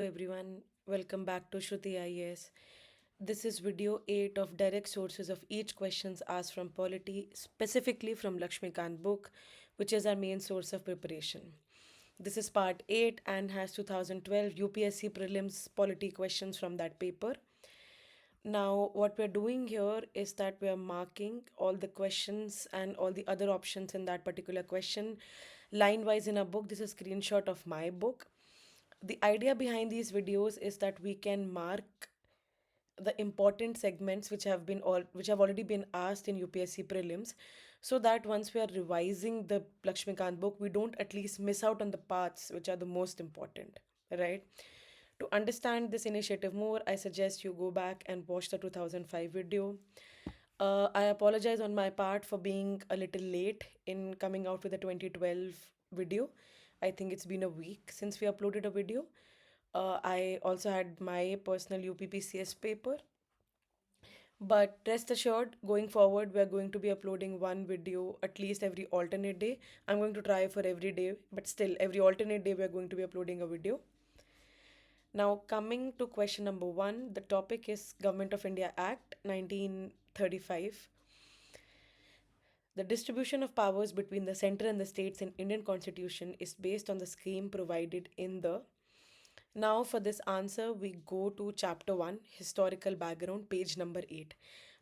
Everyone, welcome back to Shruti IAS. This is video 8 of direct sources of each questions asked from Polity, specifically from Lakshmikanth book, which is our main source of preparation. This is part 8 and has 2012 UPSC Prelims Polity questions from that paper. Now, what we're doing here is that we are marking all the questions and all the other options in that particular question line wise in a book. This is a screenshot of my book. The idea behind these videos is that we can mark the important segments which have already been asked in UPSC prelims, so that once we are revising the Lakshmikanth book, we don't at least miss out on the parts which are the most important, right? To understand this initiative more, I suggest you go back and watch the 2005 video. I apologize on my part for being a little late in coming out with the 2012 video. I think it's been a week since we uploaded a video. I also had my personal UPPCS paper. But rest assured, going forward, we're going to be uploading one video at least every alternate day. I'm going to try for every day, but still, every alternate day, we're going to be uploading a video. Now, coming to question number 1, the topic is Government of India Act 1935. The distribution of powers between the center and the states in Indian Constitution is based on the scheme provided in the. Now, for this answer, we go to chapter 1, historical background, page number 8.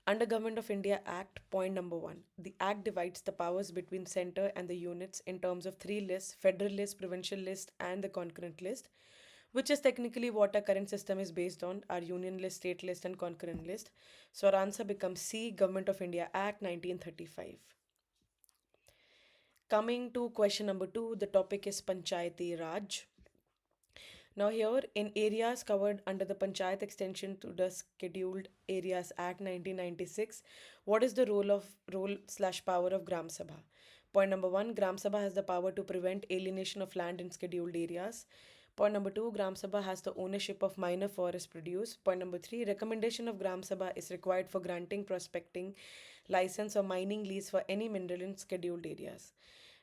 Under Government of India Act, point number 1, the Act divides the powers between center and the units in terms of three lists: federal list, provincial list, and the concurrent list, which is technically what our current system is based on, our union list, state list, and concurrent list. So our answer becomes C, Government of India Act 1935. Coming to question number 2, the topic is Panchayati Raj. Now here, in areas covered under the Panchayat extension to the Scheduled Areas Act 1996, what is the role/power of Gram Sabha? Point number 1, Gram Sabha has the power to prevent alienation of land in scheduled areas. Point number 2, Gram Sabha has the ownership of minor forest produce. Point number 3, recommendation of Gram Sabha is required for granting prospecting license or mining lease for any mineral in scheduled areas.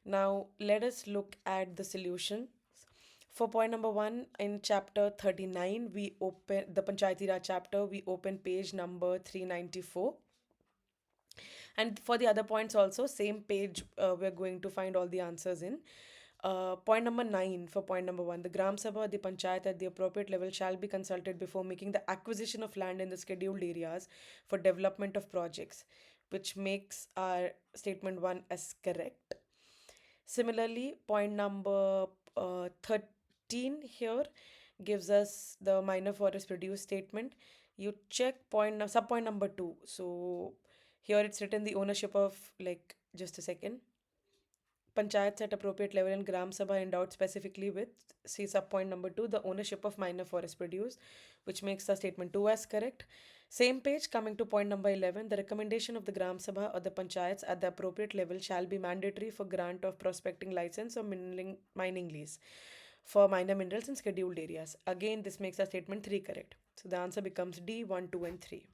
Now let us look at the solution. For point number 1, in chapter 39, we open the Panchayati Raj chapter, we open page number 394. And for the other points also, same page, we're going to find all the answers in. Point number 9, for point number 1, the Gram Sabha or the Panchayat at the appropriate level shall be consulted before making the acquisition of land in the scheduled areas for development of projects, which makes our statement 1 as correct. Similarly, point number 13 here gives us the minor forest produce statement. You check subpoint number 2. So here it's written the ownership of, like, just a second. Panchayats at appropriate level and Gram Sabha endowed specifically with, see subpoint number 2, the ownership of minor forest produce, which makes the statement 2 as correct. Same page, coming to point number 11, the recommendation of the Gram Sabha or the Panchayats at the appropriate level shall be mandatory for grant of prospecting license or mining lease for minor minerals in scheduled areas. Again, this makes the statement 3 correct. So the answer becomes D, 1, 2, and 3.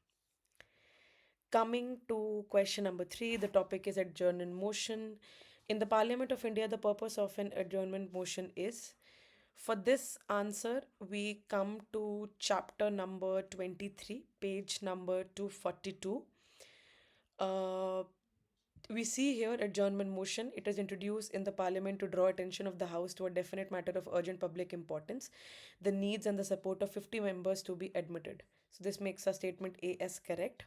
Coming to question number 3, the topic is adjournment motion. In the Parliament of India, the purpose of an adjournment motion is. For this answer, we come to chapter number 23, page number 242. We see here adjournment motion. It is introduced in the Parliament to draw attention of the House to a definite matter of urgent public importance, the needs and the support of 50 members to be admitted. So this makes our statement A as correct.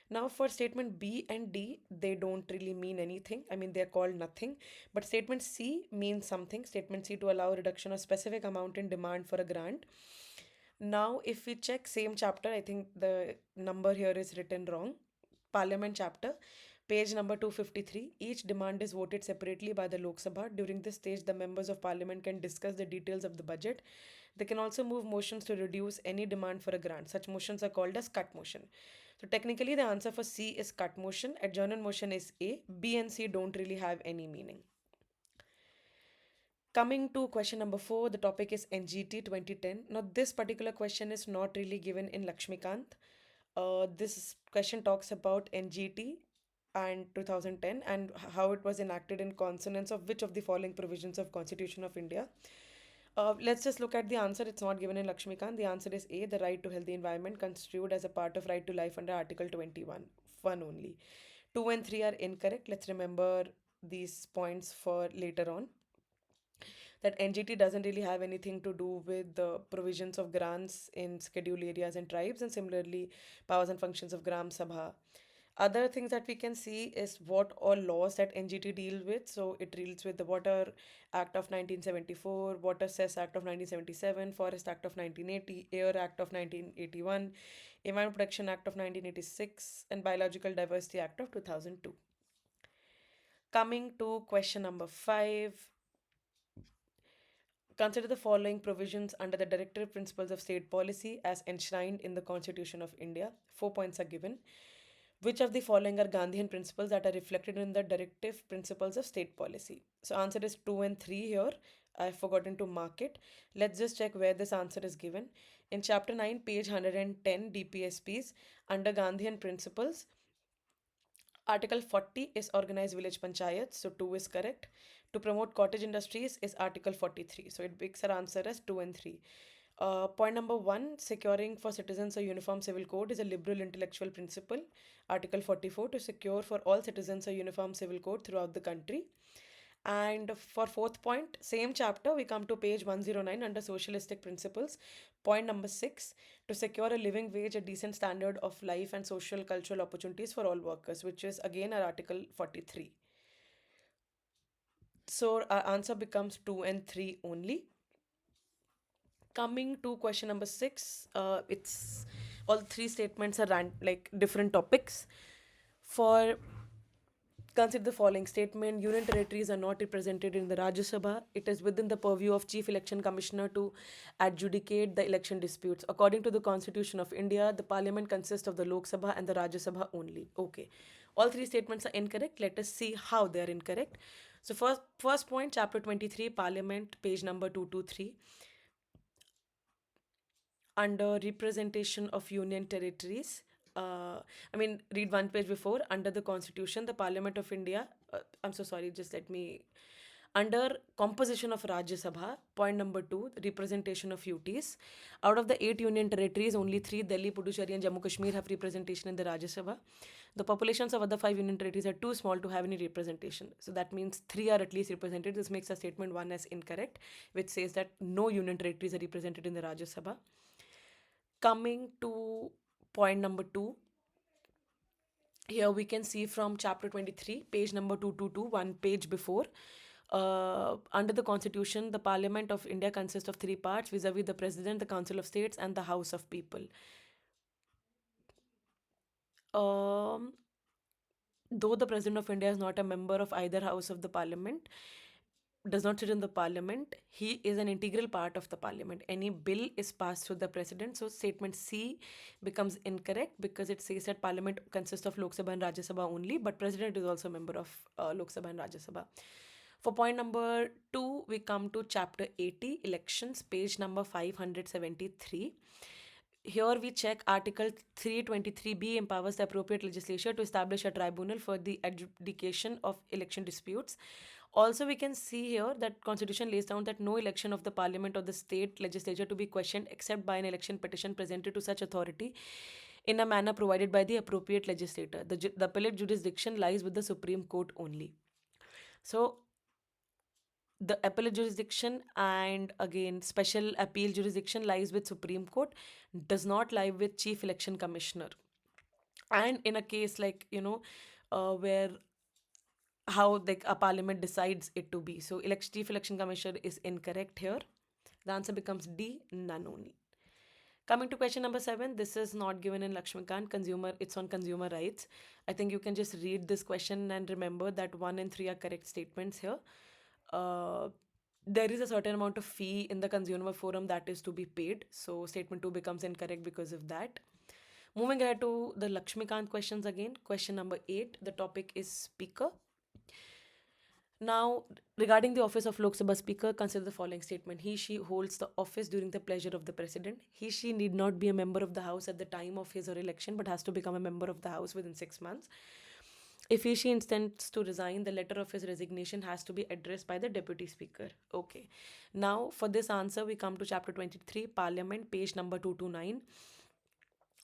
Now for statement B and D, they don't really mean anything. I mean, they're called nothing. But statement C means something. Statement C, to allow reduction of specific amount in demand for a grant. Now, if we check same chapter, I think the number here is written wrong. Parliament chapter, page number 253. Each demand is voted separately by the Lok Sabha. During this stage, the members of Parliament can discuss the details of the budget. They can also move motions to reduce any demand for a grant. Such motions are called as cut motion. So technically the answer for C is cut motion. Adjournment motion is A. B and C don't really have any meaning. Coming to question number 4, the topic is NGT 2010. Now this particular question is not really given in Lakshmikanth. This question talks about NGT and 2010 and how it was enacted in consonance of which of the following provisions of Constitution of India. Let's just look at the answer. It's not given in Lakshmikant. The answer is A, the right to healthy environment construed as a part of right to life under Article 21. One only. 2 and 3 are incorrect. Let's remember these points for later on. That NGT doesn't really have anything to do with the provisions of grants in scheduled areas and tribes, and similarly, powers and functions of Gram Sabha. Other things that we can see is what all laws that NGT deal with. So it deals with the Water Act of 1974, Water Cess Act of 1977, Forest Act of 1980, Air Act of 1981, Environment Protection Act of 1986, and Biological Diversity Act of 2002. Coming to question number 5. Consider the following provisions under the Directive Principles of State Policy as enshrined in the Constitution of India. 4 points are given. Which of the following are Gandhian principles that are reflected in the Directive Principles of State Policy? So answer is 2 and 3 here. I've forgotten to mark it. Let's just check where this answer is given. In chapter 9, page 110 DPSPs, under Gandhian principles, Article 40 is organized village panchayats, so 2 is correct. To promote cottage industries is Article 43, so it makes our answer as 2 and 3. Point number 1, securing for citizens a uniform civil code is a liberal intellectual principle. Article 44, to secure for all citizens a uniform civil code throughout the country. And for 4th point, same chapter, we come to page 109 under socialistic principles. Point number 6, to secure a living wage, a decent standard of life, and social cultural opportunities for all workers, which is again our Article 43. So our answer becomes 2 and 3 only. Coming to question number 6, it's all 3 statements are like different topics. For consider the following statement: Union territories are not represented in the Rajya Sabha. It is within the purview of Chief Election Commissioner to adjudicate the election disputes. According to the Constitution of India, the Parliament consists of the Lok Sabha and the Rajya Sabha only. Okay, all 3 statements are incorrect. Let us see how they are incorrect. So first point, chapter 23, Parliament, page number 223. Under representation of union territories, read one page before. Under the Constitution, the Parliament of India, I'm so sorry, just let me. Under composition of Rajya Sabha, point number 2, representation of UTs. Out of the 8 union territories, only 3, Delhi, Puducherry, and Jammu Kashmir, have representation in the Rajya Sabha. The populations of other 5 union territories are too small to have any representation. So that means 3 are at least represented. This makes a statement 1 as incorrect, which says that no union territories are represented in the Rajya Sabha. Coming to point number 2, here we can see from chapter 23, page number 222, one page before. Under the Constitution, the Parliament of India consists of 3 parts vis-a-vis the President, the Council of States, and the House of People. Though the President of India is not a member of either House of the Parliament, does not sit in the Parliament, he is an integral part of the Parliament. Any bill is passed through the President. So statement C becomes incorrect because it says that Parliament consists of Lok Sabha and Rajya Sabha only, but President is also a member of Lok Sabha and Rajya Sabha. For point number 2, we come to chapter 80, elections, page number 573. Here we check Article 323B empowers the appropriate legislature to establish a tribunal for the adjudication of election disputes. Also, we can see here that Constitution lays down that no election of the Parliament or the state legislature to be questioned except by an election petition presented to such authority in a manner provided by the appropriate legislator. The appellate jurisdiction lies with the Supreme Court only. So the appellate jurisdiction and again special appeal jurisdiction lies with Supreme Court, does not lie with Chief Election Commissioner. And in a case like where how like a parliament decides it to be, so Chief Election Commissioner is incorrect here. The answer becomes D, none only. Coming to question number 7, this is not given in Lakshmikant. It's on consumer rights. I think you can just read this question and remember that 1 and 3 are correct statements here. There is a certain amount of fee in the consumer forum that is to be paid. So statement 2 becomes incorrect because of that. Moving ahead to the Lakshmikant questions again. Question number 8, the topic is speaker. Now, regarding the office of Lok Sabha Speaker, consider the following statement. He/she holds the office during the pleasure of the President. He/she need not be a member of the House at the time of his or election, but has to become a member of the House within 6 months. If she intends to resign, the letter of his resignation has to be addressed by the deputy speaker. Okay. Now, for this answer, we come to chapter 23, Parliament, page number 229.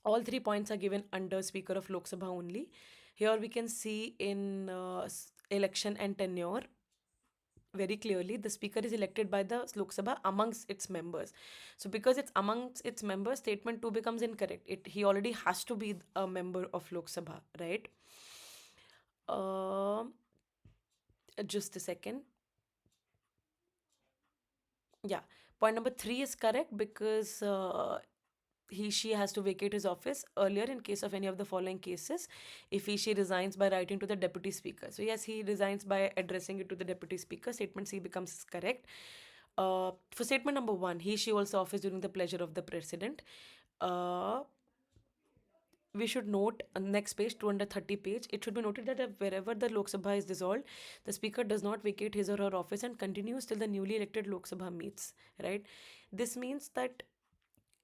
All 3 points are given under Speaker of Lok Sabha only. Here we can see in election and tenure very clearly the speaker is elected by the Lok Sabha amongst its members. So because it's amongst its members, statement 2 becomes incorrect. He already has to be a member of Lok Sabha, right? Just a second. Yeah, point number 3 is correct because she has to vacate his office earlier in case of any of the following cases. If she resigns by writing to the deputy speaker. So yes, he resigns by addressing it to the deputy speaker. Statement C becomes correct. For statement number 1, she holds office during the pleasure of the president. We should note on next page, 230 page, it should be noted that wherever the Lok Sabha is dissolved, the speaker does not vacate his or her office and continues till the newly elected Lok Sabha meets, right? This means that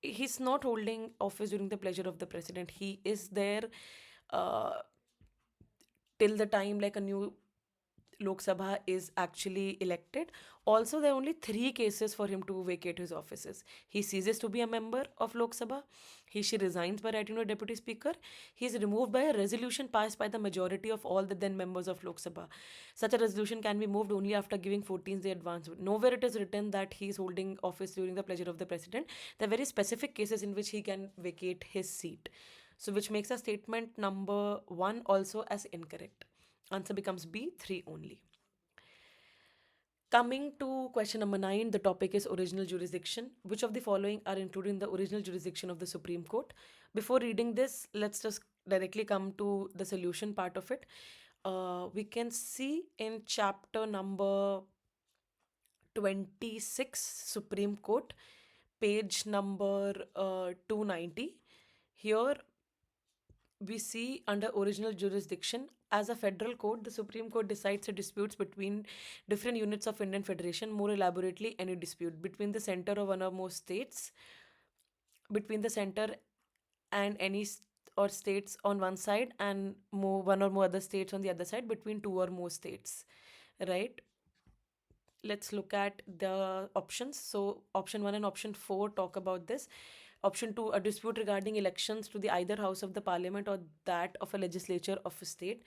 he's not holding office during the pleasure of the president. He is there uh, till the time like a new Lok Sabha is actually elected. Also, there are only 3 cases for him to vacate his offices. He ceases to be a member of Lok Sabha. She resigns by writing to a deputy speaker. He is removed by a resolution passed by the majority of all the then members of Lok Sabha. Such a resolution can be moved only after giving 14th day advance. Nowhere it is written that he is holding office during the pleasure of the president. There are very specific cases in which he can vacate his seat. So, which makes a statement number 1 also as incorrect. Answer becomes B, 3 only. Coming to question number 9, the topic is original jurisdiction. Which of the following are included in the original jurisdiction of the Supreme Court? Before reading this, let's just directly come to the solution part of it. We can see in chapter number 26, Supreme Court, page number 290. Here we see under original jurisdiction, as a federal court, the Supreme Court decides the disputes between different units of Indian Federation. More elaborately, any dispute between the center of one or more states, between the center and any or states on one side, and one or more other states on the other side, between 2 or more states, right? Let's look at the options. So option 1 and option 4 talk about this. Option 2, a dispute regarding elections to the either house of the parliament or that of a legislature of a state.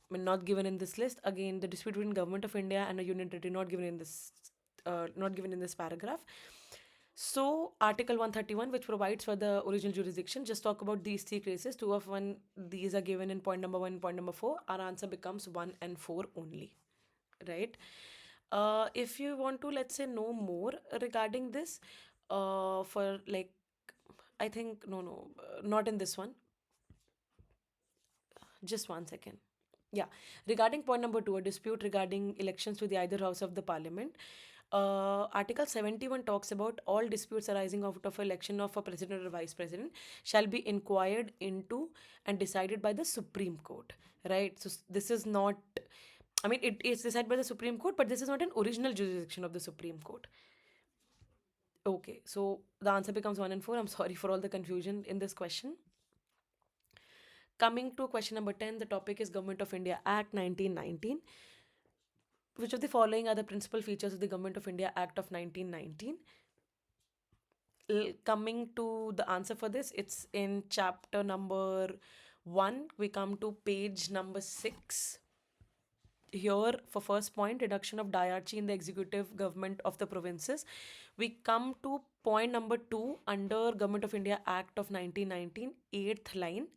I mean, not given in this list. Again, the dispute between government of India and a union territory, not given in this paragraph. So Article 131, which provides for the original jurisdiction, just talk about these 3 cases. 2 of 1, these are given in point number 1 and point number 4. Our answer becomes 1 and 4 only, right? If you want to, let's say, know more regarding this, for like, I think, not in this one. Just one second. Yeah. Regarding point number 2, a dispute regarding elections to the either house of the parliament. Article 71 talks about all disputes arising out of election of a president or vice president shall be inquired into and decided by the Supreme Court, right? So this is not, I mean, it is decided by the Supreme Court, but this is not an original jurisdiction of the Supreme Court. Okay, so the answer becomes 1 and 4. I'm sorry for all the confusion in this question. Coming to question number 10, the topic is Government of India Act 1919. Which of the following are the principal features of the Government of India Act of 1919? Coming to the answer for this, it's in chapter number 1. We come to page number 6. Here, for first point, reduction of diarchy in the executive government of the provinces. We come to point number 2 under Government of India Act of 1919, 8th line.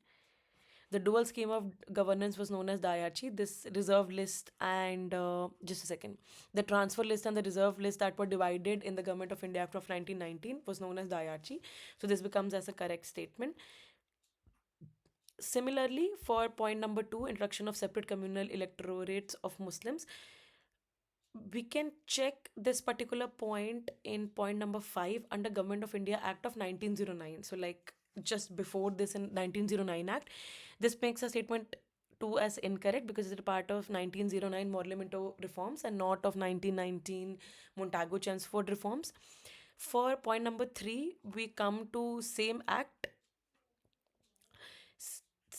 The dual scheme of governance was known as diarchy. This reserve list and just a second, the transfer list and the reserve list that were divided in the Government of India Act of 1919 was known as diarchy. So this becomes as a correct statement. Similarly, for point number 2, introduction of separate communal electorates of Muslims, we can check this particular point in point number 5 under Government of India Act of 1909. So like just before this in 1909 Act, this makes a statement 2 as incorrect because it's a part of 1909 Morlamento reforms and not of 1919 Montagu-Chelmsford reforms. For point number 3, we come to same act,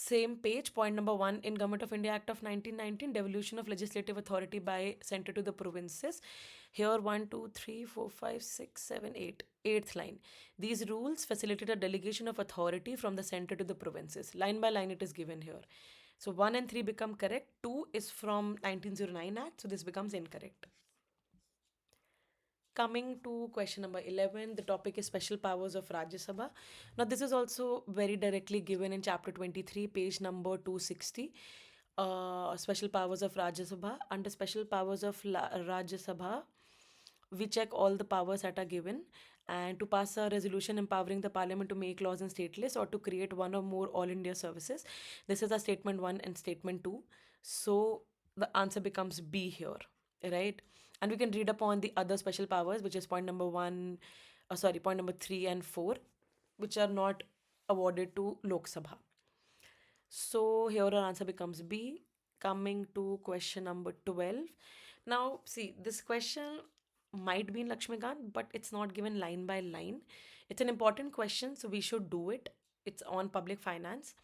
Same page, point number 1, in Government of India Act of 1919, devolution of legislative authority by center to the provinces. Here 1, 2, 3, 4, 5, 6, 7, 8. Eighth line. These rules facilitate a delegation of authority from the center to the provinces. Line by line it is given here. So 1 and 3 become correct. 2 is from 1909 Act, so this becomes incorrect. Coming to question number 11, the topic is special powers of Rajya Sabha. Now, this is also very directly given in chapter 23, page number 260. Special powers of Rajya Sabha. Under special powers of Rajya Sabha, we check all the powers that are given, and to pass a resolution empowering the parliament to make laws in state lists or to create one or more all India services. This is a statement 1 and statement 2. So the answer becomes B here, right? And we can read upon the other special powers, which is point number 3 and 4, which are not awarded to Lok Sabha. So here our answer becomes B. Coming to question number 12. Now, see, this question might be in Lakshmikant, but it's not given line by line. It's an important question, so we should do it. It's on public finance.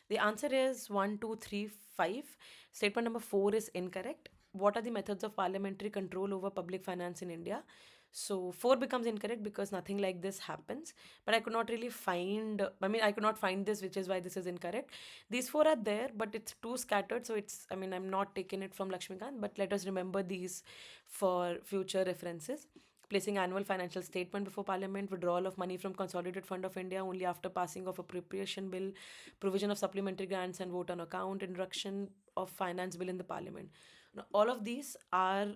The answer is 1, 2, 3, 5. Statement number 4 is incorrect. What are the methods of parliamentary control over public finance in India? So 4 becomes incorrect because nothing like this happens. But I could not really find, I could not find this, which is why this is incorrect. These 4 are there, but it's too scattered. So I'm not taking it from Lakshmikant, but let us remember these for future references. Placing annual financial statement before Parliament, withdrawal of money from Consolidated Fund of India only after passing of a preparation bill, provision of supplementary grants and vote on account, introduction of finance bill in the Parliament. Now, all of these are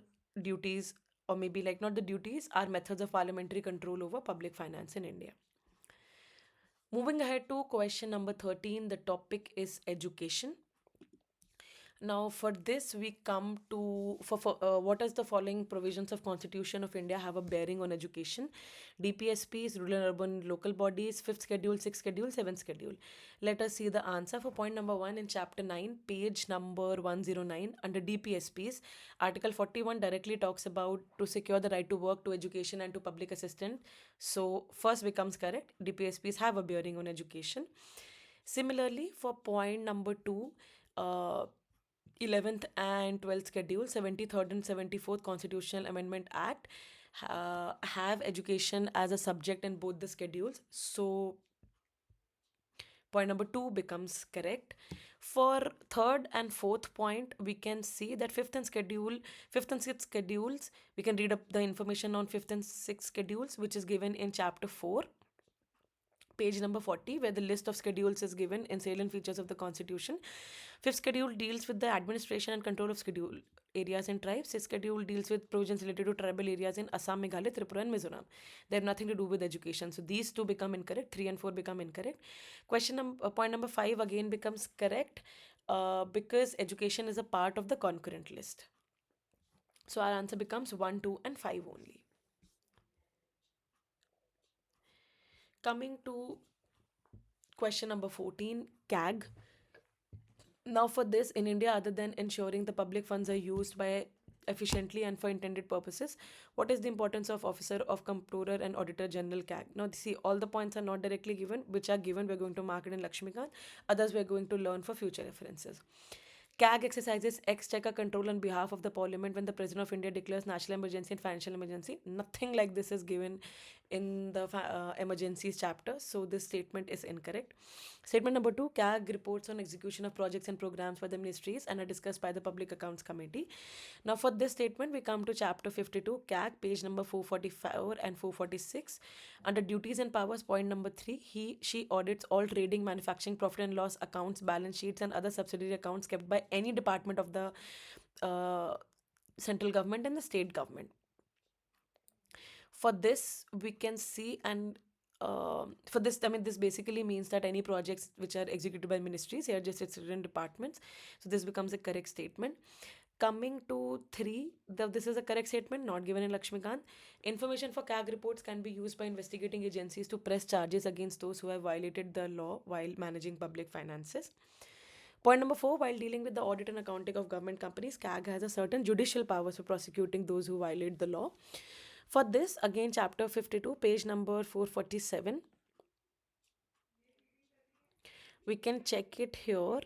duties, or maybe like not the duties, are methods of parliamentary control over public finance in India. Moving ahead to question number 13, the topic is education. Now, for this, we come to what is the following provisions of Constitution of India have a bearing on education? DPSPs, rural and urban local bodies, 5th schedule, 6th schedule, 7th schedule. Let us see the answer for point number 1 in chapter 9, page number 109. Under DPSPs, Article 41 directly talks about to secure the right to work, to education and to public assistance. So, first becomes correct. DPSPs have a bearing on education. Similarly, for point number 2, 11th and 12th schedule, 73rd and 74th Constitutional Amendment Act have education as a subject in both the schedules. So point number 2 becomes correct. For third and fourth point, we can see that 5th and 6th schedules, we can read up the information on 5th and 6th schedules, which is given in chapter 4. Page number 40, where the list of schedules is given in salient features of the Constitution. 5th schedule deals with the administration and control of schedule areas and tribes. 6th schedule deals with provisions related to tribal areas in Assam, Meghalaya, Tripura and Mizoram. They have nothing to do with education. So these 2 become incorrect. 3 and 4 become incorrect. Point number 5 again becomes correct because education is a part of the concurrent list. So our answer becomes 1, 2 and 5 only. Coming to question number 14, CAG. Now for this, in India, other than ensuring the public funds are used by efficiently and for intended purposes, what is the importance of Officer of Comptroller and Auditor General CAG? Now see, all the points are not directly given, which are given, we're going to mark it in Lakshmikant. Others we're going to learn for future references. CAG exercises exchequer control on behalf of the Parliament when the President of India declares national emergency and financial emergency. Nothing like this is given in the emergencies chapter, so this statement is incorrect. Statement number 2, CAG reports on execution of projects and programs for the ministries and are discussed by the Public Accounts Committee. Now for this statement, we come to chapter 52, CAG, page number 444 and 446. Under duties and powers, point number 3, she audits all trading, manufacturing, profit and loss accounts, balance sheets and other subsidiary accounts kept by any department of the central government and the state government. For this, we can see, and for this, this basically means that any projects which are executed by ministries, here just it's written departments. So this becomes a correct statement. Coming to 3, this is a correct statement, not given in Lakshmikant. Information for CAG reports can be used by investigating agencies to press charges against those who have violated the law while managing public finances. Point number 4, while dealing with the audit and accounting of government companies, CAG has a certain judicial powers for prosecuting those who violate the law. For this, again, chapter 52, page number 447. We can check it here.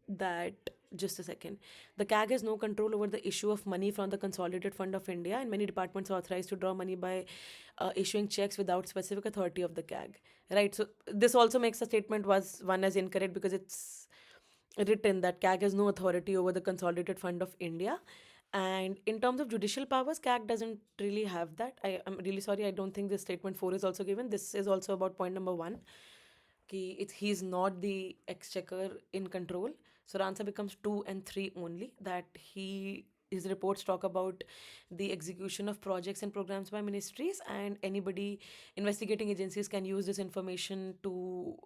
That Just a second. The CAG has no control over the issue of money from the Consolidated Fund of India, and many departments are authorized to draw money by issuing checks without specific authority of the CAG. Right. So this also makes the statement was one as incorrect because it's written that CAG has no authority over the Consolidated Fund of India. And in terms of judicial powers, CAG doesn't really have that. I'm really sorry. I don't think this statement 4 is also given. This is also about point number 1. He's not the exchequer in control. So the answer becomes 2 and 3 only. That his reports talk about the execution of projects and programs by ministries, and anybody investigating agencies can use this information to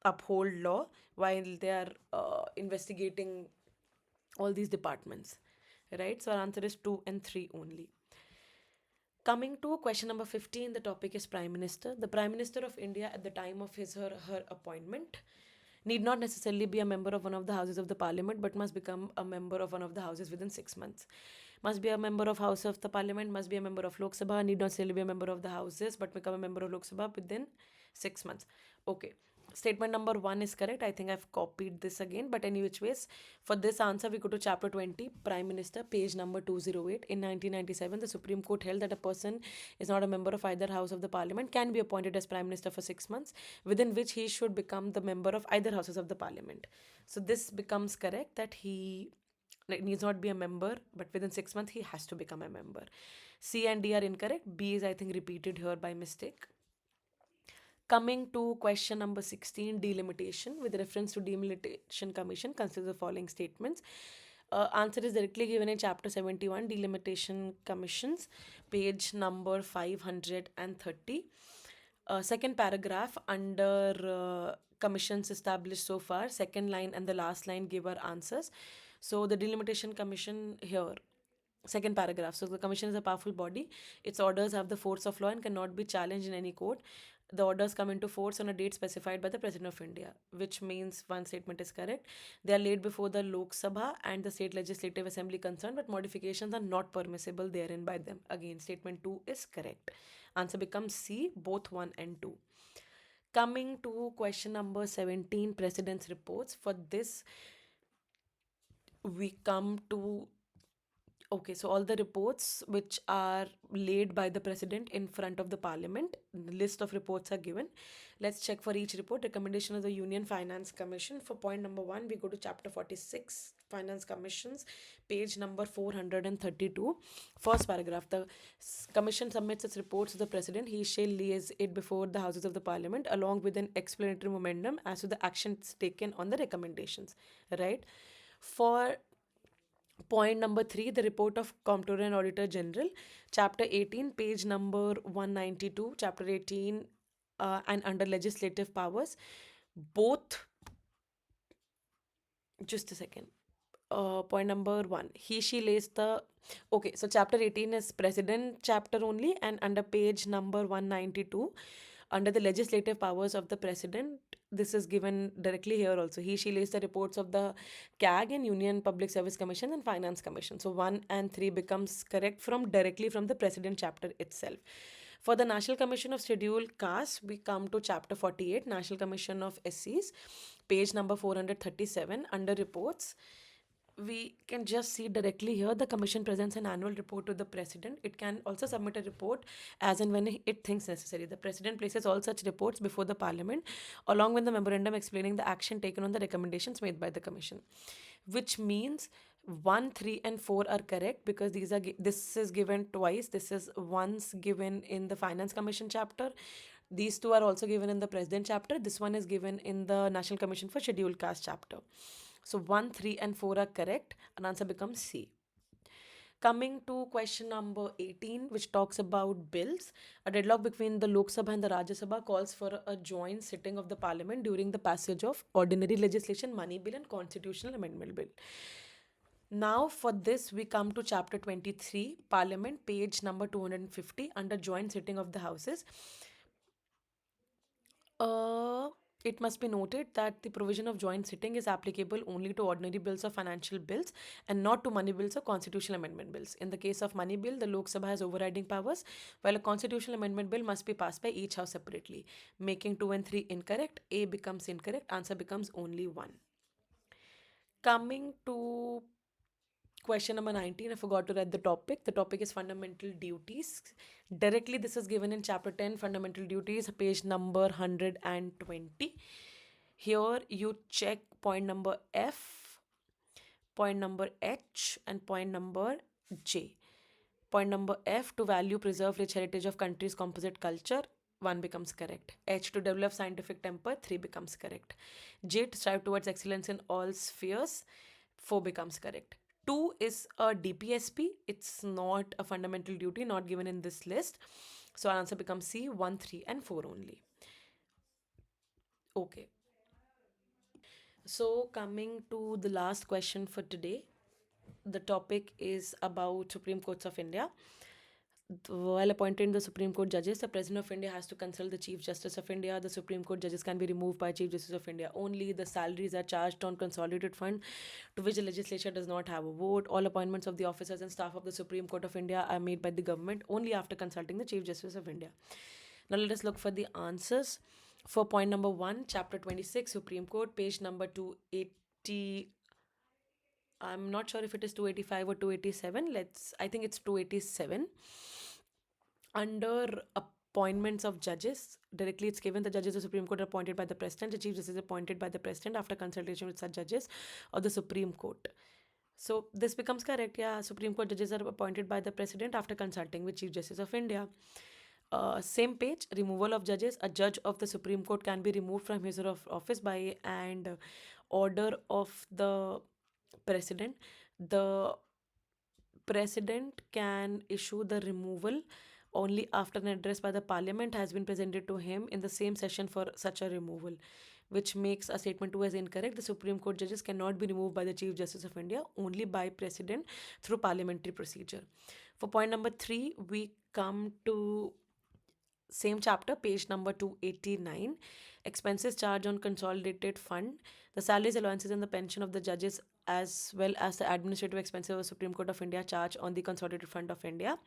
uphold law while they are investigating all these departments, right? So our answer is 2 and 3 only. Coming to question number 15, the topic is Prime Minister. The Prime Minister of India at the time of his or her appointment need not necessarily be a member of one of the houses of the parliament, but must become a member of one of the houses within 6 months. Must be a member of House of the Parliament, must be a member of Lok Sabha, need not necessarily be a member of the houses, but become a member of Lok Sabha within 6 months. Okay. Statement number 1 is correct. I think I've copied this again, but any which ways, for this answer, we go to chapter 20, Prime Minister, page number 208. In 1997, the Supreme Court held that a person is not a member of either house of the parliament can be appointed as Prime Minister for 6 months, within which he should become the member of either houses of the parliament. So this becomes correct that he needs not be a member, but within 6 months he has to become a member. C and D are incorrect. B is, I think, repeated here by mistake. Coming to question number 16, delimitation. With reference to delimitation commission, consider the following statements. Answer is directly given in chapter 71, delimitation commissions, page number 530. Second paragraph under commissions established so far, second line and the last line give our answers. So the delimitation commission here, second paragraph. So the commission is a powerful body. Its orders have the force of law and cannot be challenged in any court. The orders come into force on a date specified by the President of India, which means one statement is correct. They are laid before the Lok Sabha and the State Legislative Assembly concerned, but modifications are not permissible therein by them. Again, statement 2 is correct. Answer becomes C, both 1 and 2. Coming to question number 17, President's reports. For this, we come to okay, so all the reports which are laid by the president in front of the parliament, the list of reports are given. Let's check for each report. Recommendation of the Union Finance Commission. For point number 1, we go to chapter 46, Finance Commissions, page number 432. First paragraph, the commission submits its reports to the president. He shall liaise it before the houses of the parliament along with an explanatory memorandum as to the actions taken on the recommendations, right? For point number 3, the report of Comptroller and Auditor General, chapter 18, page number 192, chapter 18, and under legislative powers, both, just a second. Point number 1, she lays the, okay, so chapter 18 is president chapter only, and under page number 192, under the legislative powers of the president, this is given directly here also. She lays the reports of the CAG and Union Public Service Commission and Finance Commission. So 1 and 3 becomes correct from directly from the president chapter itself. For the National Commission of Scheduled Castes, we come to chapter 48, National Commission of SCs, page number 437, under reports. We can just see directly here the commission presents an annual report to the president. It can also submit a report as and when it thinks necessary. The president places all such reports before the parliament along with the memorandum explaining the action taken on the recommendations made by the commission, which means 1, 3 and 4 are correct because this is given twice. This is once given in the Finance Commission chapter. These two are also given in the President chapter. This one is given in the National Commission for Scheduled Caste chapter. So 1, 3 and 4 are correct and answer becomes C. Coming to question number 18, which talks about bills. A deadlock between the Lok Sabha and the Rajya Sabha calls for a joint sitting of the parliament during the passage of ordinary legislation, money bill and constitutional amendment bill. Now for this, we come to chapter 23, Parliament, page number 250, under joint sitting of the houses. It must be noted that the provision of joint sitting is applicable only to ordinary bills or financial bills and not to money bills or constitutional amendment bills. In the case of money bill, the Lok Sabha has overriding powers, while a constitutional amendment bill must be passed by each house separately. Making 2 and 3 incorrect, A becomes incorrect, answer becomes only 1. Coming to question number 19, I forgot to write the topic. The topic is fundamental duties. Directly, this is given in chapter 10, fundamental duties, page number 120. Here you check point number F, point number H, and point number J. Point number F, to value, preserve rich heritage of country's composite culture, 1 becomes correct. H, to develop scientific temper, 3 becomes correct. J, to strive towards excellence in all spheres, 4 becomes correct. 2 is a DPSP. It's not a fundamental duty, not given in this list. So our answer becomes C, 1, 3, and 4 only. Okay. So coming to the last question for today, the topic is about Supreme Courts of India. While appointing the Supreme Court judges, the President of India has to consult the Chief Justice of India. The Supreme Court judges can be removed by Chief Justice of India only. The salaries are charged on consolidated fund to which the legislature does not have a vote. All appointments of the officers and staff of the Supreme Court of India are made by the government only after consulting the Chief Justice of India. Now let us look for the answers. For point number 1, chapter 26, Supreme Court, page number 280. I'm not sure if it is 285 or 287. I think it's 287. Under appointments of judges, directly it's given the judges of the Supreme Court are appointed by the President. The Chief Justice is appointed by the President after consultation with such judges of the Supreme Court. So this becomes correct. Yeah, Supreme Court judges are appointed by the President after consulting with Chief Justice of India. Same page, removal of judges. A judge of the Supreme Court can be removed from his or her office by and order of the President. The President can issue the removal only after an address by the Parliament has been presented to him in the same session for such a removal, which makes a statement 2 as incorrect. The Supreme Court judges cannot be removed by the Chief Justice of India, only by President through parliamentary procedure. For point number 3, we come to same chapter, page number 289. Expenses charged on consolidated fund. The salaries, allowances, and the pension of the judges, as well as the administrative expenses of the Supreme Court of India, charged on the consolidated fund of India.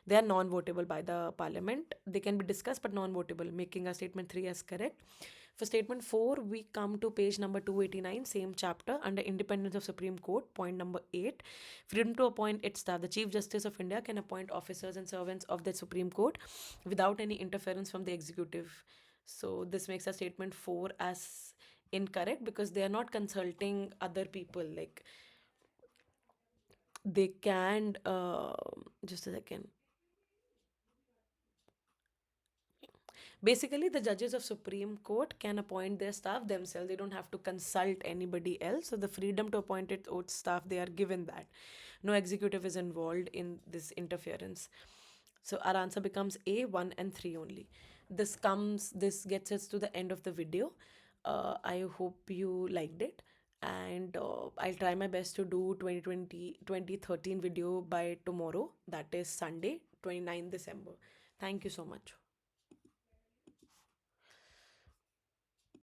They are non-votable by the Parliament. They can be discussed but non-votable, making our statement 3 as correct. For statement 4, we come to page number 289, same chapter, under independence of Supreme Court, point number 8. Freedom to appoint its staff. The Chief Justice of India can appoint officers and servants of the Supreme Court without any interference from the executive. So this makes our statement 4 as incorrect because they are not consulting other people. Like they can, just a second. Basically, the judges of Supreme Court can appoint their staff themselves. They don't have to consult anybody else. So the freedom to appoint its own staff, they are given that. No executive is involved in this interference. So our answer becomes A, 1 and 3 only. This gets us to the end of the video. I hope you liked it. And I'll try my best to do 2013 video by tomorrow. That is Sunday, 29 December. Thank you so much.